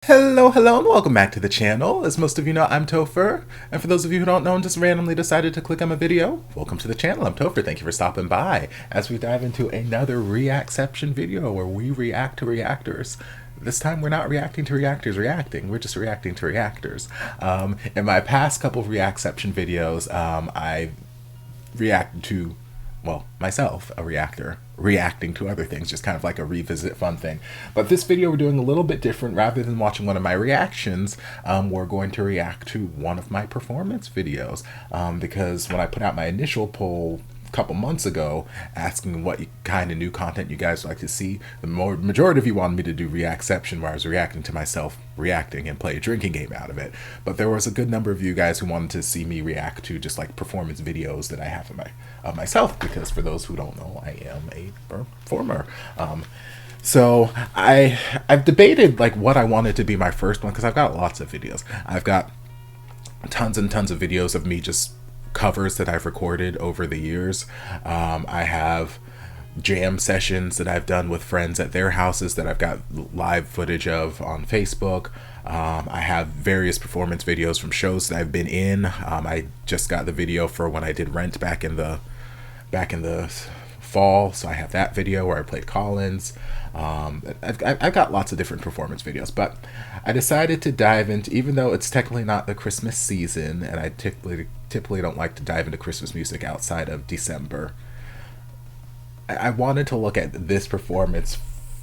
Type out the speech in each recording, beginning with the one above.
Hello, hello, and welcome back to the channel. As most of you know, I'm Topher, and for those of you who don't know and just randomly decided to click on my video, welcome to the channel. I'm Topher. Thank you for stopping by as we dive into another ReactCeption video where we react to reactors. This time we're not reacting to reactors reacting, we're just reacting to reactors. In my past couple of ReactCeption videos, I reacted to, well, myself, a reactor, reacting to other things, just kind of like a revisit fun thing. But this video we're doing a little bit different. Rather than watching one of my reactions, we're going to react to one of my performance videos, because when I put out my initial poll a couple months ago asking what kind of new content you guys like to see, the majority of you wanted me to do ReactCeption, where I was reacting to myself reacting and play a drinking game out of it. But there was a good number of you guys who wanted to see me react to just like performance videos that I have of myself, because for those who don't know, I am a performer. So I've debated like what I wanted to be my first one, because I've got lots of videos. I've got tons and tons of videos of me just covers that I've recorded over the years. I have jam sessions that I've done with friends at their houses that I've got live footage of on Facebook. I have various performance videos from shows that I've been in. I just got the video for when I did Rent back in the fall, so I have that video where I played Collins. I've got lots of different performance videos, but I decided to dive into, even though it's technically not the Christmas season, and I typically don't like to dive into Christmas music outside of December, I wanted to look at this performance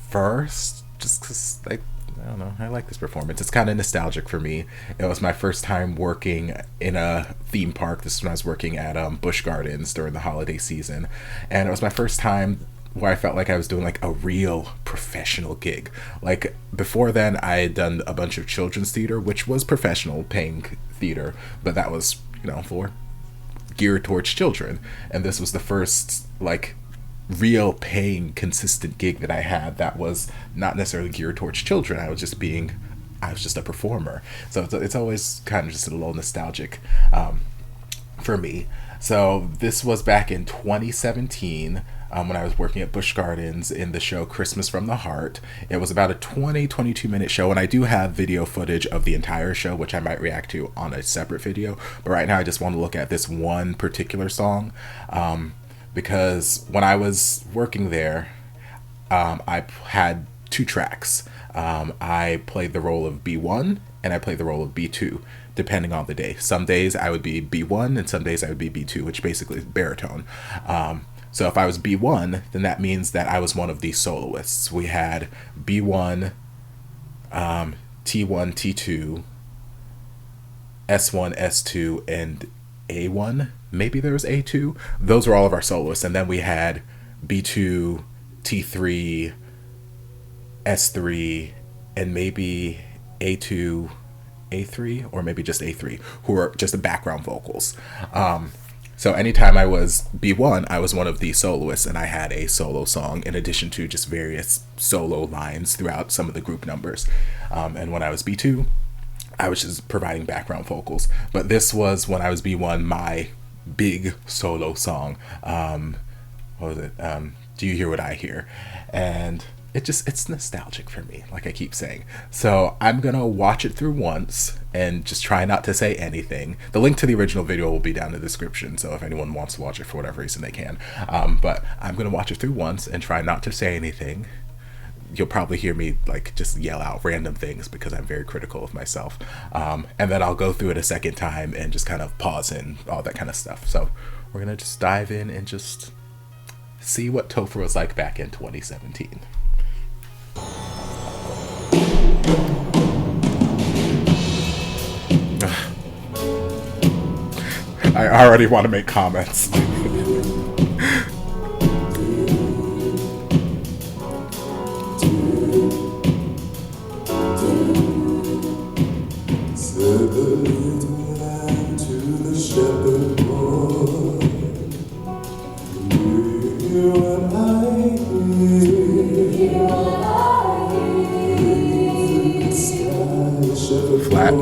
first, just because, like, I don't know, I like this performance. It's kind of nostalgic for me. It was my first time working in a theme park. This is when I was working at Busch Gardens during the holiday season, and it was my first time where I felt like I was doing like a real professional gig. Like before then, I had done a bunch of children's theater, which was professional paying theater, but that was, for geared towards children. And this was the first like real paying consistent gig that I had that was not necessarily geared towards children. I was just a performer. So it's always kind of just a little nostalgic for me. So this was back in 2017 when I was working at Busch Gardens in the show Christmas from the Heart. It was about a 22 minute show, and I do have video footage of the entire show, which I might react to on a separate video. But right now I just want to look at this one particular song, because when I was working there, I had two tracks. I played the role of B1 and I played the role of B2, depending on the day. Some days I would be B1 and some days I would be B2, which basically is baritone. So if I was B1, then that means that I was one of the soloists. We had B1, T1, T2, S1, S2, and A1. Maybe there was A2. Those were all of our soloists. And then we had B2, T3, S3, and maybe A2, A3, or maybe just A3, who are just the background vocals. So anytime I was B1, I was one of the soloists, and I had a solo song in addition to just various solo lines throughout some of the group numbers. And when I was B2, I was just providing background vocals. But this was, when I was B1, my big solo song. What was it? Do You Hear What I Hear? And it's nostalgic for me, like I keep saying. So I'm gonna watch it through once and just try not to say anything. The link to the original video will be down in the description, so if anyone wants to watch it for whatever reason, they can. But I'm gonna watch it through once and try not to say anything. You'll probably hear me like just yell out random things because I'm very critical of myself. And then I'll go through it a second time and just kind of pause and all that kind of stuff. So we're gonna just dive in and just see what Topher was like back in 2017. I already want to make comments. Flat.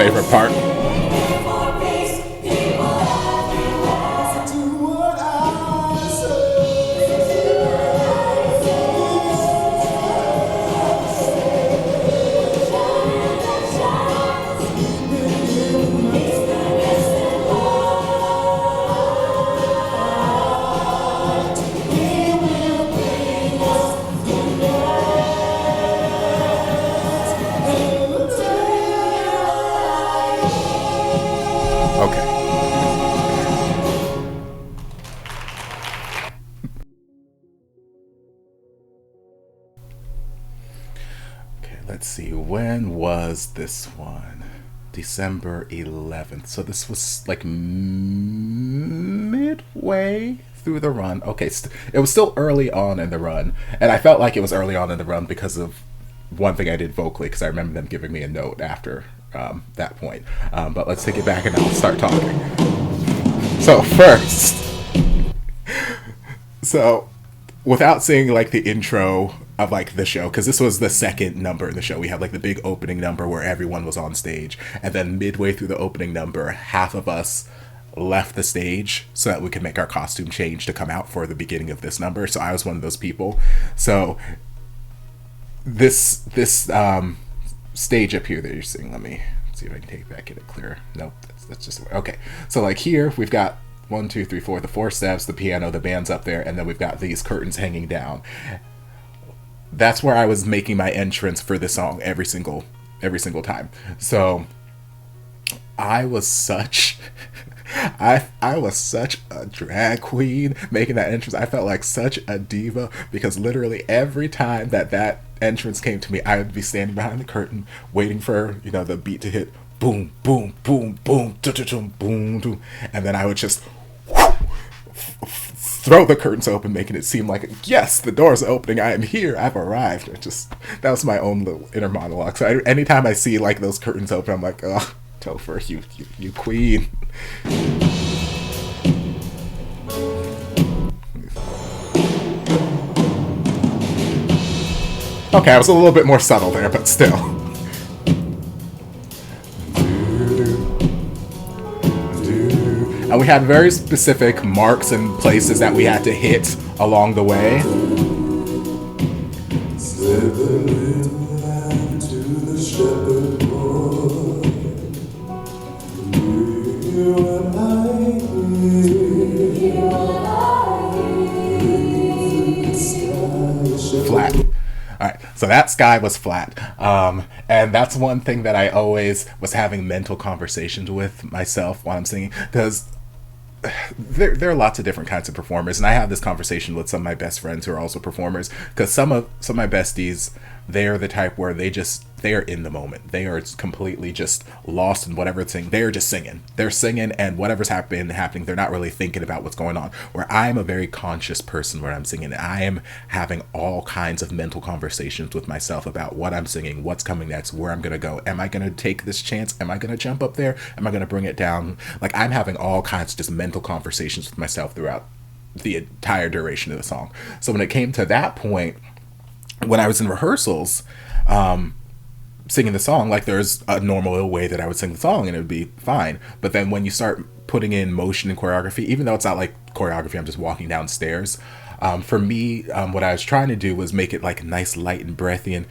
favorite part. Okay. Okay, let's see. When was this one? December 11th. So this was like midway through the run. Okay, it was still early on in the run. And I felt like it was early on in the run because of one thing I did vocally, because I remember them giving me a note after that point. But let's take it back and I'll start talking. So first, so without seeing like the intro of like the show, because this was the second number in the show, we had like the big opening number where everyone was on stage, and then midway through the opening number, half of us left the stage so that we could make our costume change to come out for the beginning of this number. So I was one of those people. So this stage up here that you're seeing, let me see if I can take that, get it clearer. Nope, that's just okay. So like here we've got 1, 2, 3, 4, the 4 steps, the piano, the band's up there, and then we've got these curtains hanging down. That's where I was making my entrance for this song every single time. So I was such I was such a drag queen making that entrance. I felt like such a diva because literally every time that entrance came to me, I would be standing behind the curtain waiting for, the beat to hit boom, boom, boom, boom, boom, boom, and then I would just throw the curtains open, making it seem like, yes, the door's opening, I am here, I've arrived. That was my own little inner monologue. So anytime I see like those curtains open, I'm like, oh, Topher, you queen. Okay, I was a little bit more subtle there, but still. And we had very specific marks and places that we had to hit along the way. Flat. Alright, so that sky was flat. And that's one thing that I always was having mental conversations with myself while I'm singing, because there are lots of different kinds of performers, and I have this conversation with some of my best friends who are also performers, because some of my besties, they're the type where they are in the moment. They are completely just lost in whatever thing. They are just singing. They're singing, and whatever's happening, they're not really thinking about what's going on. Where I'm a very conscious person when I'm singing. I am having all kinds of mental conversations with myself about what I'm singing, what's coming next, where I'm going to go. Am I going to take this chance? Am I going to jump up there? Am I going to bring it down? Like, I'm having all kinds of just mental conversations with myself throughout the entire duration of the song. So when it came to that point, when I was in rehearsals, singing the song, like there's a normal way that I would sing the song and it would be fine. But then when you start putting in motion and choreography, even though it's not like choreography, I'm just walking downstairs. For me, what I was trying to do was make it like nice, light, and breathy, and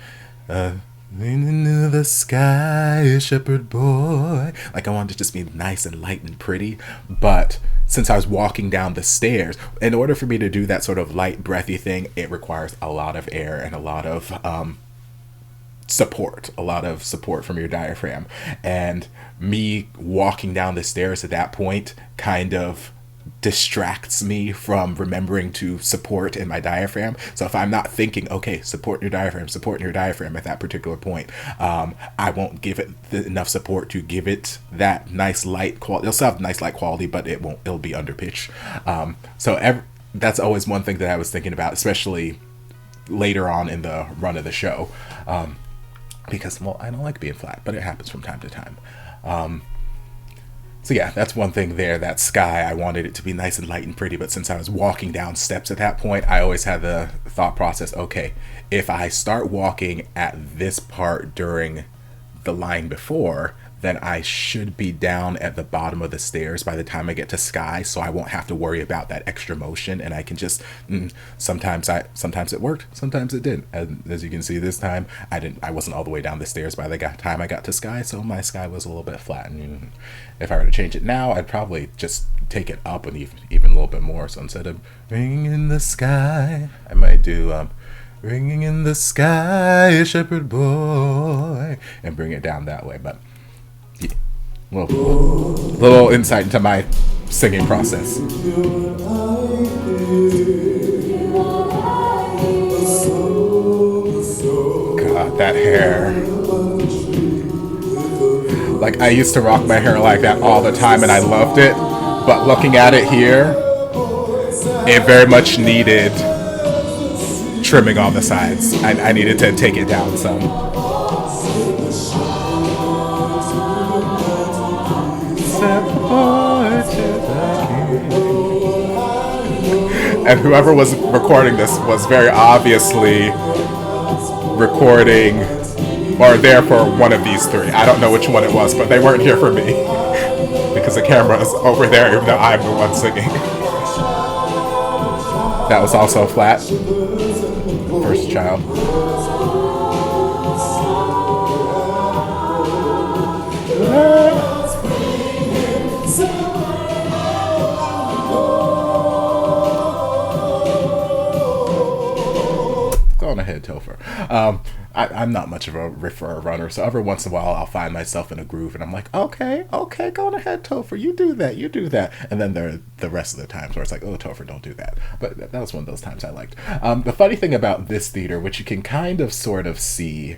into the sky, shepherd boy. Like I wanted to just be nice and light and pretty. But since I was walking down the stairs, in order for me to do that sort of light, breathy thing, it requires a lot of air and a lot of support from your diaphragm. And me walking down the stairs at that point kind of distracts me from remembering to support in my diaphragm. So if I'm not thinking, okay, support your diaphragm at that particular point, I won't give it enough support to give it that nice light quality. It'll still have nice light quality, but it'll be under pitch. That's always one thing that I was thinking about, especially later on in the run of the show. Because, well, I don't like being flat, but it happens from time to time. So yeah, that's one thing there. That sky, I wanted it to be nice and light and pretty, but since I was walking down steps at that point, I always had the thought process, okay, if I start walking at this part during the line before, then I should be down at the bottom of the stairs by the time I get to Sky, so I won't have to worry about that extra motion, and I can just sometimes it worked, sometimes it didn't. And as you can see, this time I wasn't all the way down the stairs by the time I got to Sky, so my Sky was a little bit flat. And if I were to change it now, I'd probably just take it up and even a little bit more. So instead of ringing in the sky, I might do ringing in the sky, shepherd boy, and bring it down that way. But yeah, little insight into my singing process. God, that hair. Like, I used to rock my hair like that all the time and I loved it, but looking at it here, it very much needed trimming on the sides. I needed to take it down some. And whoever was recording this was very obviously recording or there for one of these three. I don't know which one it was, but they weren't here for me because the camera is over there even though I'm the one singing. That was also flat. First child. Go on ahead, Topher. I'm not much of a riff or a runner, so every once in a while I'll find myself in a groove and I'm like, okay, go on ahead, Topher, you do that. And then there are the rest of the times where it's like, oh, Topher, don't do that. But that was one of those times I liked. The funny thing about this theater, which you can kind of sort of see,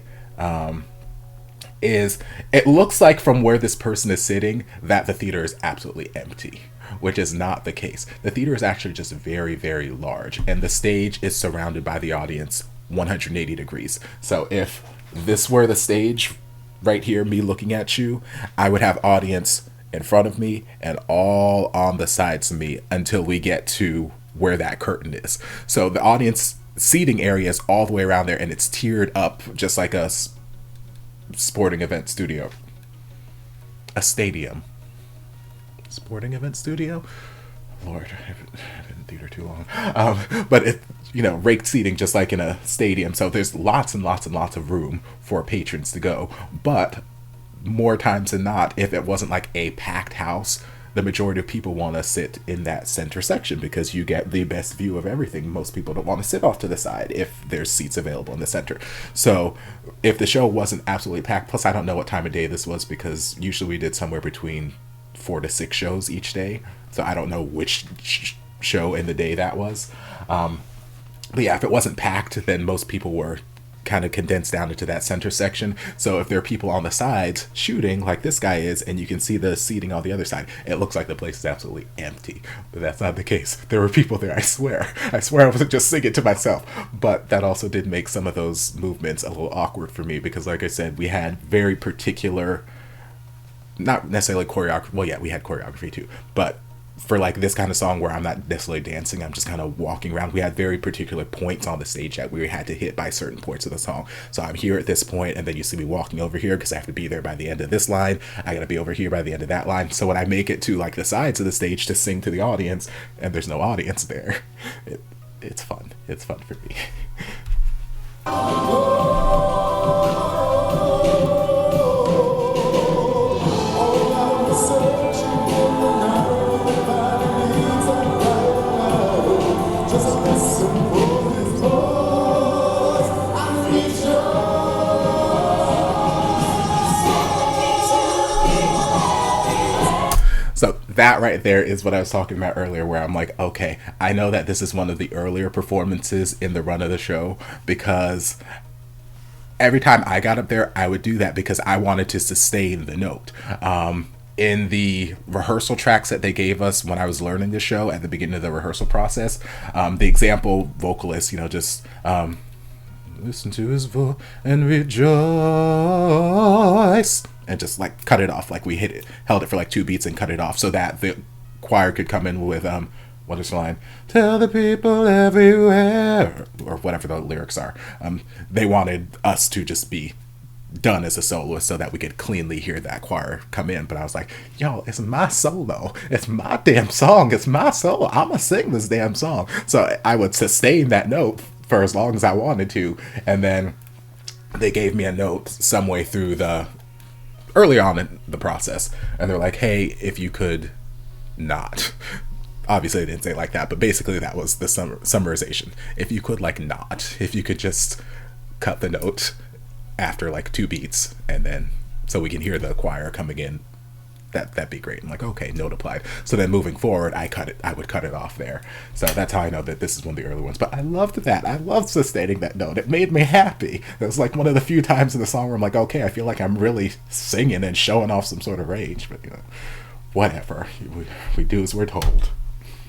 is it looks like from where this person is sitting that the theater is absolutely empty, which is not the case. The theater is actually just very, very large, and the stage is surrounded by the audience 180 degrees. So if this were the stage right here, me looking at you, I would have audience in front of me and all on the sides of me until we get to where that curtain is. So the audience seating area is all the way around there, and it's tiered up just like a sporting event studio. A stadium. Sporting event studio? Lord, I've been in theater too long. But it, raked seating just like in a stadium. So there's lots and lots and lots of room for patrons to go. But more times than not, if it wasn't like a packed house, the majority of people want to sit in that center section because you get the best view of everything. Most people don't want to sit off to the side if there's seats available in the center. So if the show wasn't absolutely packed, plus I don't know what time of day this was because usually we did somewhere between 4 to 6 shows each day. So I don't know which show in the day that was. But yeah, if it wasn't packed, then most people were kind of condensed down into that center section. So if there are people on the sides shooting like this guy is, and you can see the seating on the other side, it looks like the place is absolutely empty. But that's not the case. There were people there, I swear. I wasn't just singing to myself. But that also did make some of those movements a little awkward for me because, like I said, we had very particular, not necessarily choreography. Well, yeah, we had choreography too. But for like this kind of song where I'm not necessarily dancing, I'm just kind of walking around. We had very particular points on the stage that we had to hit by certain points of the song. So I'm here at this point, and then you see me walking over here because I have to be there by the end of this line. I gotta be over here by the end of that line. So when I make it to like the sides of the stage to sing to the audience, and there's no audience there, it's fun. It's fun for me. So that right there is what I was talking about earlier, where I'm like, okay, I know that this is one of the earlier performances in the run of the show because every time I got up there, I would do that because I wanted to sustain the note. In the rehearsal tracks that they gave us when I was learning the show at the beginning of the rehearsal process, the example vocalist, just listen to his voice and rejoice, and just like cut it off, like we held it for like 2 beats and cut it off so that the choir could come in with what is the line? Tell the people everywhere, or whatever the lyrics are. They wanted us to just be done as a soloist so that we could cleanly hear that choir come in. But I was like, yo, it's my solo. It's my damn song. It's my solo. I'm going to sing this damn song. So I would sustain that note for as long as I wanted to. And then they gave me a note some way through early on in the process. And they're like, hey, if you could not. Obviously, they didn't say it like that, but basically that was the summarization. If you could, like, not. If you could just cut the note after like 2 beats, and then so we can hear the choir coming in, that'd be great. I'm like, okay, note applied. So then moving forward, I would cut it off there. So that's how I know that this is one of the early ones. But I loved that. I loved sustaining that note. It made me happy. It was like one of the few times in the song where I'm like, okay, I feel like I'm really singing and showing off some sort of range. But whatever. We do as we're told.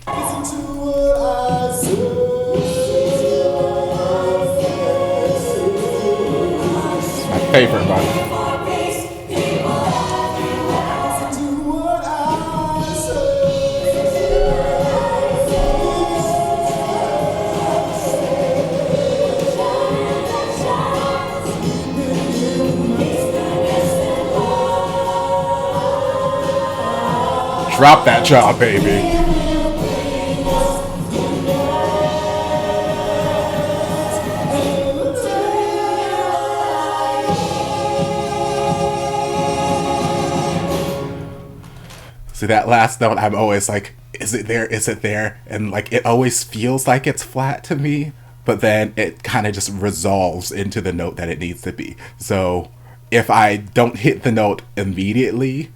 Listen to what I say. Favorite one. Drop that jaw, baby. See, that last note, I'm always like, is it there? Is it there? And like, it always feels like it's flat to me, but then it kind of just resolves into the note that it needs to be. So if I don't hit the note immediately,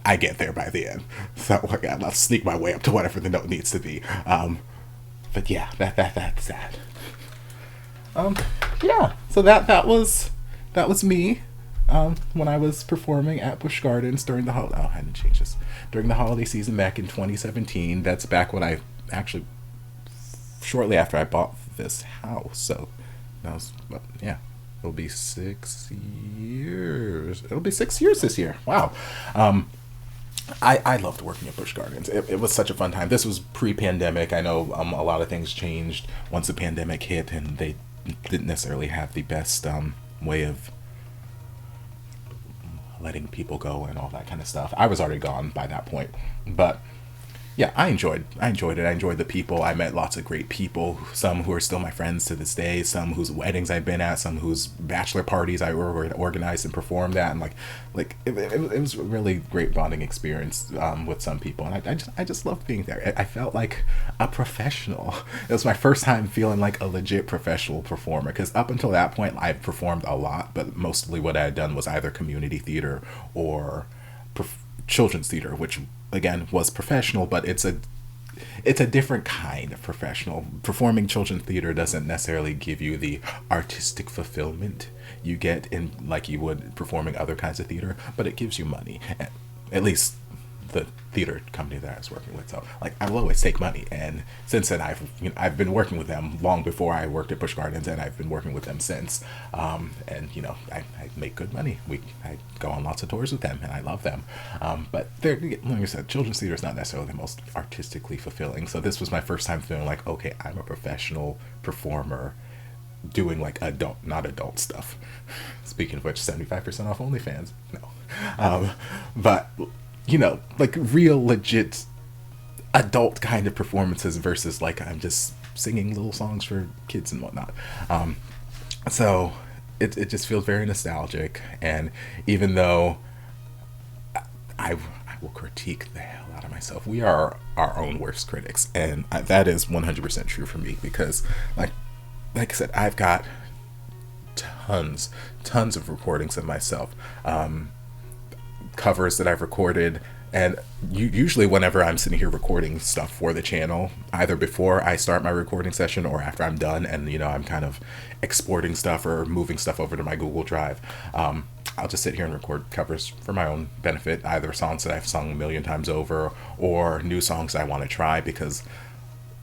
I get there by the end. So again, I'll sneak my way up to whatever the note needs to be. But yeah, that's that. Yeah. So that was me. When I was performing at Busch Gardens during the I hadn't changed this, during the holiday season back in 2017. That's back when I actually, shortly after I bought this house. So that was, yeah, it'll be 6 years. It'll be 6 years this year. Wow. I loved working at Busch Gardens. It was such a fun time. This was pre-pandemic. I know a lot of things changed once the pandemic hit, and they didn't necessarily have the best way of letting people go and all that kind of stuff. I was already gone by that point, but yeah, I enjoyed it. I enjoyed the people. I met lots of great people, some who are still my friends to this day, some whose weddings I've been at, some whose bachelor parties I organized and performed at, and like it was a really great bonding experience with some people, and I just loved being there. I felt like a professional. It was my first time feeling like a legit professional performer, because up until that point I've performed a lot, but mostly what I had done was either community theater or children's theater, which again was professional, but it's a different kind of professional. Performing children's theater doesn't necessarily give you the artistic fulfillment you get in like you would performing other kinds of theater, but it gives you money. At least the theater company that I was working with. So like I will always take money, and since then I've been working with them long before I worked at Busch Gardens, and I've been working with them since. And I make good money. I go on lots of tours with them, and I love them. But they're, like I said, children's theater is not necessarily the most artistically fulfilling. So this was my first time feeling like, okay, I'm a professional performer doing like not adult stuff. Speaking of which, 75% off OnlyFans. No. But like real legit adult kind of performances versus like I'm just singing little songs for kids and whatnot. So it just feels very nostalgic, and even though I will critique the hell out of myself, we are our own worst critics, and that is 100% true for me, because like I said, I've got tons of recordings of myself, covers that I've recorded, and usually whenever I'm sitting here recording stuff for the channel, either before I start my recording session or after I'm done and I'm kind of exporting stuff or moving stuff over to my Google Drive, I'll just sit here and record covers for my own benefit, either songs that I've sung a million times over or new songs I want to try, because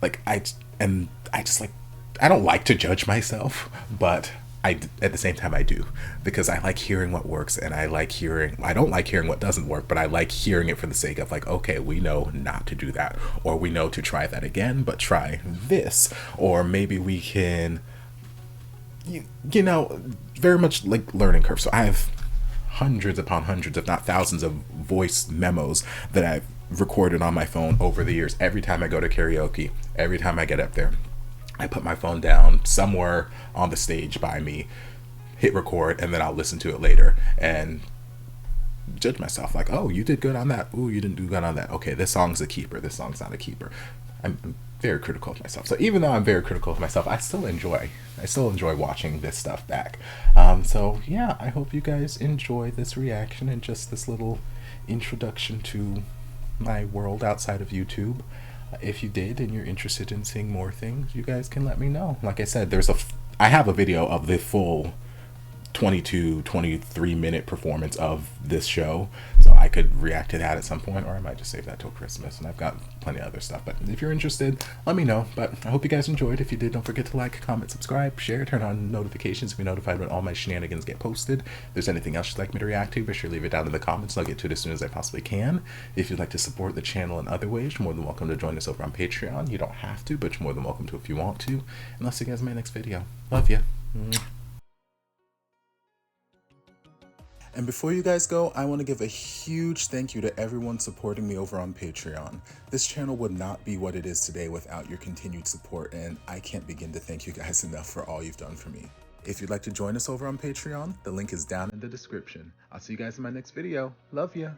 like I don't like to judge myself, but at the same time I do, because I like hearing what works, and I don't like hearing what doesn't work, but I like hearing it for the sake of like, okay, we know not to do that, or we know to try that again, but try this, or maybe we can you know, very much like learning curve. So I have hundreds upon hundreds, if not thousands, of voice memos that I've recorded on my phone over the years. Every time I go to karaoke, every time I get up there, I put my phone down somewhere on the stage by me, hit record, and then I'll listen to it later and judge myself like, oh, you did good on that. Ooh, you didn't do good on that. Okay, this song's a keeper. This song's not a keeper. I'm very critical of myself. So even though I'm very critical of myself, I still enjoy watching this stuff back. So yeah, I hope you guys enjoy this reaction and just this little introduction to my world outside of YouTube. If you did and you're interested in seeing more things, you guys can let me know. Like I said, I have a video of the full 23 minute performance of this show, so I could react to that at some point, or I might just save that till Christmas, and I've got plenty of other stuff. But if you're interested, let me know. But I hope you guys enjoyed. If you did, don't forget to like, comment, subscribe, share, turn on notifications to be notified when all my shenanigans get posted. If there's anything else you'd like me to react to, be sure to leave it down in the comments, and I'll get to it as soon as I possibly can. If you'd like to support the channel in other ways, you're more than welcome to join us over on Patreon. You don't have to, but you're more than welcome to if you want to. And I'll see you guys in my next video. Love ya. And before you guys go, I want to give a huge thank you to everyone supporting me over on Patreon. This channel would not be what it is today without your continued support, and I can't begin to thank you guys enough for all you've done for me. If you'd like to join us over on Patreon, the link is down in the description. I'll see you guys in my next video. Love ya.